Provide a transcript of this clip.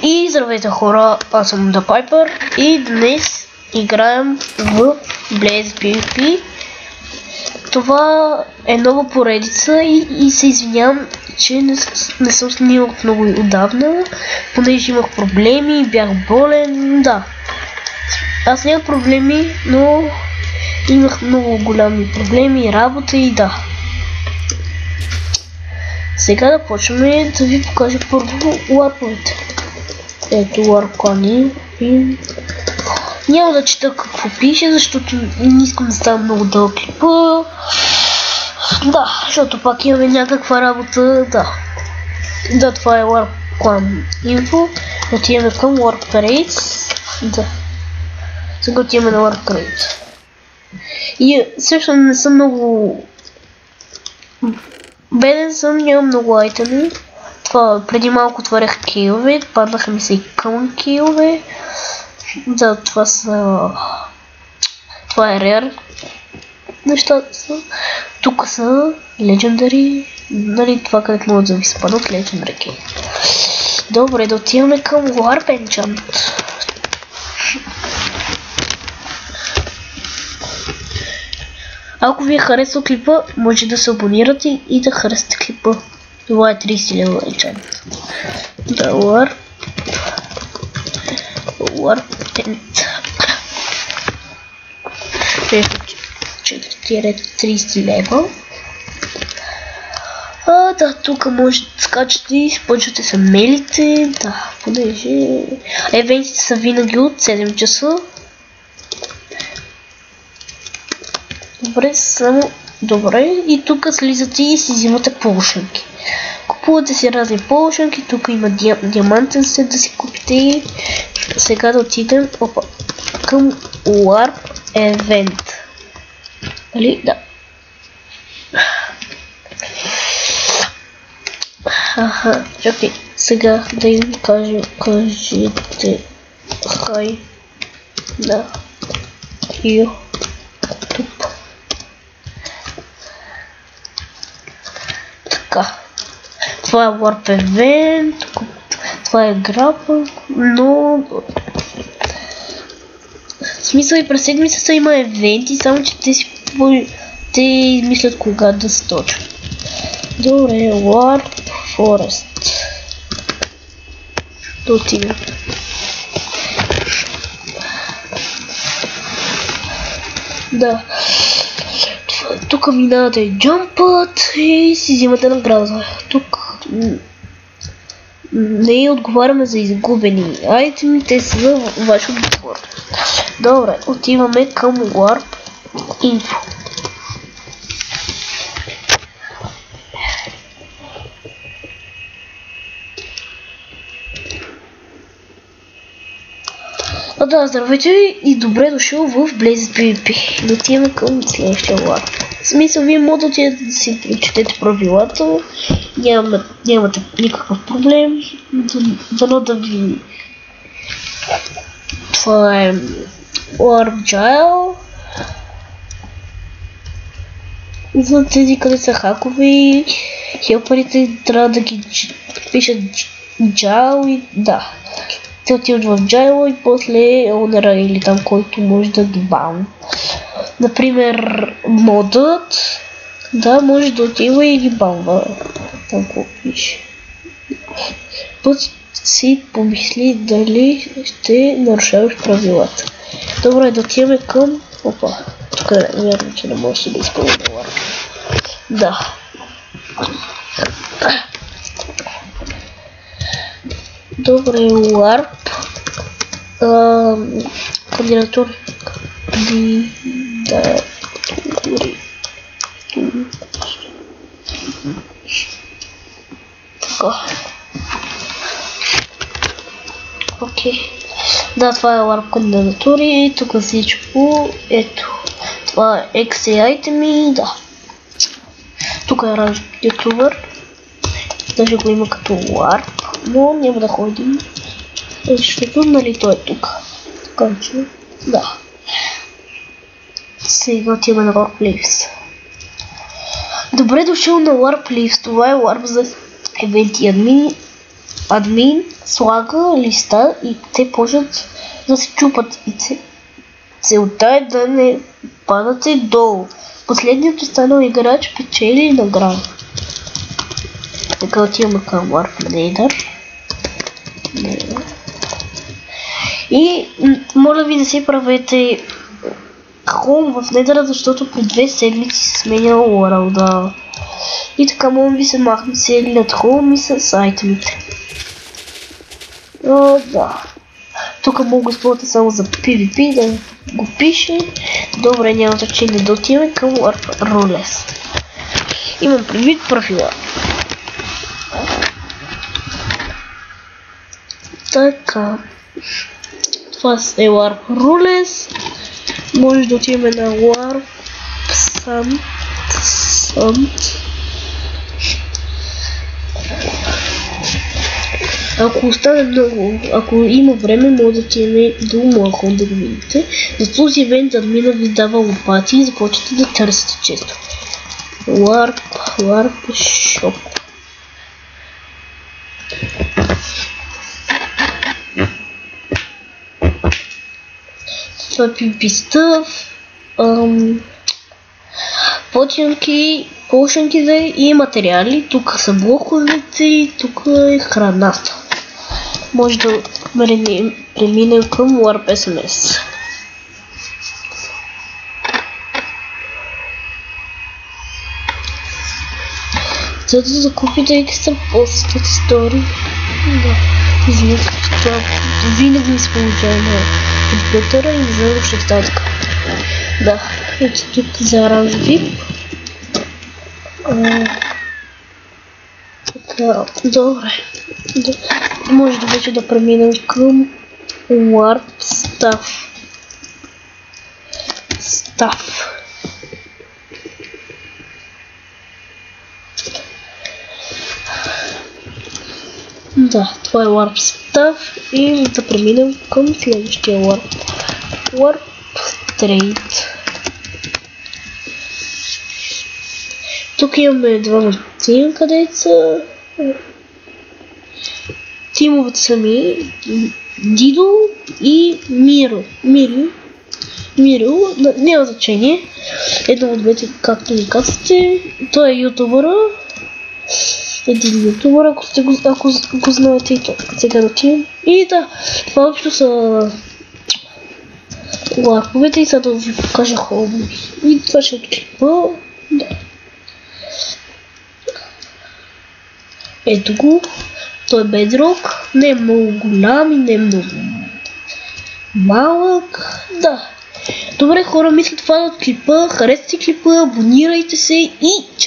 И здравейте хора, аз съм The Piper и днес играем в Blaze PvP. Това е нова поредица и се извинявам, че не съм снимал много отдавна, понеже имах проблеми, бях болен, да. Аз нямах проблеми, но имах много голями проблеми, работа и да. Сега да почваме да ви покажа първо ларповете. Ето ларкани и няма да чета какво пише, защото не искам да става много дълъг клипа. Да, защото пак имаме някаква работа, да. Да, това е Warclan Info. Отиваме към Warp Parades. Да. Сега отиваме на Warp Parades. И също не съм много беден съм, нямам много айтеми. Това преди малко отварях килове, паднаха ми се и към килове. Да, това е рер нещата са. Тук са Legendary, нали това където могат да ви спадат Legendary. Добре, да отиваме към Warp Enchant. Ако ви е харесал клипа, може да се абонирате и да харесате клипа. Това е 30 лева enchant. Да, Warp Tent. 4-30 лева. Да, тук може да скачате и почвате се мелите. Да, понеже евентите са винаги от 7 часа. Добре, и тук слизате и си взимате полушенки. Купувате си разни полушенки, тук има диамантен сет да си купите. Сега да отидем към Warp Event. Нали? Да. Чакай, сега да им кажете хай на YouTube. Това е Warp Event, това е грапа, но в смисъл и през седмицата има евенти, само че те измислят кога да се точат. Добре, Warp Forest. Да отидем. Да. Тук минавате джампът и си взимате награда. Тук не отговаряме за изгубени айтеми, те са за ваш отговор. Добре, отиваме към Warp Info. Да, здравейте и добре дошъл в Blaze PvP. Да отиваме към следващия Warp. В смисъл, вие може да отидете да си прочетете правилата, нямате никакъв проблем, дано да ви... Това е Warp Jail. За тези къде са хакове, хелпарите трябва да ги пишат Jail и да. Те отиват в Jail и после онера или там който може да ги баун. Например, модът, да, може да отива и ги баунва. Там какво пише. Път си помисли дали ще нарушаваш правилата. Добре, да отиваме към... Опа, тук е вярно, че не може да изпълня Warp. Да. Добре, Warp. Кандидатури. Така. Окей. Да, това е Warp кандидатури. Тук всичко. Ето. Това е XA айтеми. Да. Тук е ранжен ютубър. Даже го има като Warp. Но няма да ходим. Защото нали той е тук. Така че. Да. Сега отиваме на Warp Leaves. Добре дошъл на Warp Leaves. Това е Warp за евенти админи. админ слага листа и те почват да се чупат. И целта е да не падате долу. Последният останал играч печели награда. Така отиваме към Warp Nether. И моля ви да си правете хом в Недъра, защото при 2 седмици се сменя World. И така мога да ви се махне целият хом и с айтемите. Да. Тук мога да използвате само за PvP, да го пише. Добре, няма значение, да отиваме към Warp Rules. Имам предвид профила. Така. Това е Warp Rules. Може да отиваме на Warp Sand. Ако остане много, ако има време, може да отидем до Муахон да го видите. За този евент админа ви дава лопати и започвате да търсите често. Warp Shop. Това е PvP stuff. Починки и материали. Тук са блоковете и тук е храната. Може да преминем към Warp SMS. За да закупите екстра постът стори. Да, извинете, това винаги ми се получава на компютъра и не знам ще става така. Да, ето тук за Orange VIP. Така, добре. Може да вече да преминем към Warp Stuff. Да, това е Warp Stuff и да преминем към следващия Warp Trade. Тук имаме двама тим, където са тимовете сами, Дидо и Миро, няма значение, едно от двете, както ми казвате, той е ютубъра, един ютубър, ако го знаете и така сега да отивам. И да, това общо са ларповете и сега да ви покажа хобби. И това ще отклипа, да. Ето го, той е Bedrock, не е много голям и не е много малък, да. Добре хора, мисля това да клипа, харесайте клипа, абонирайте се и чао!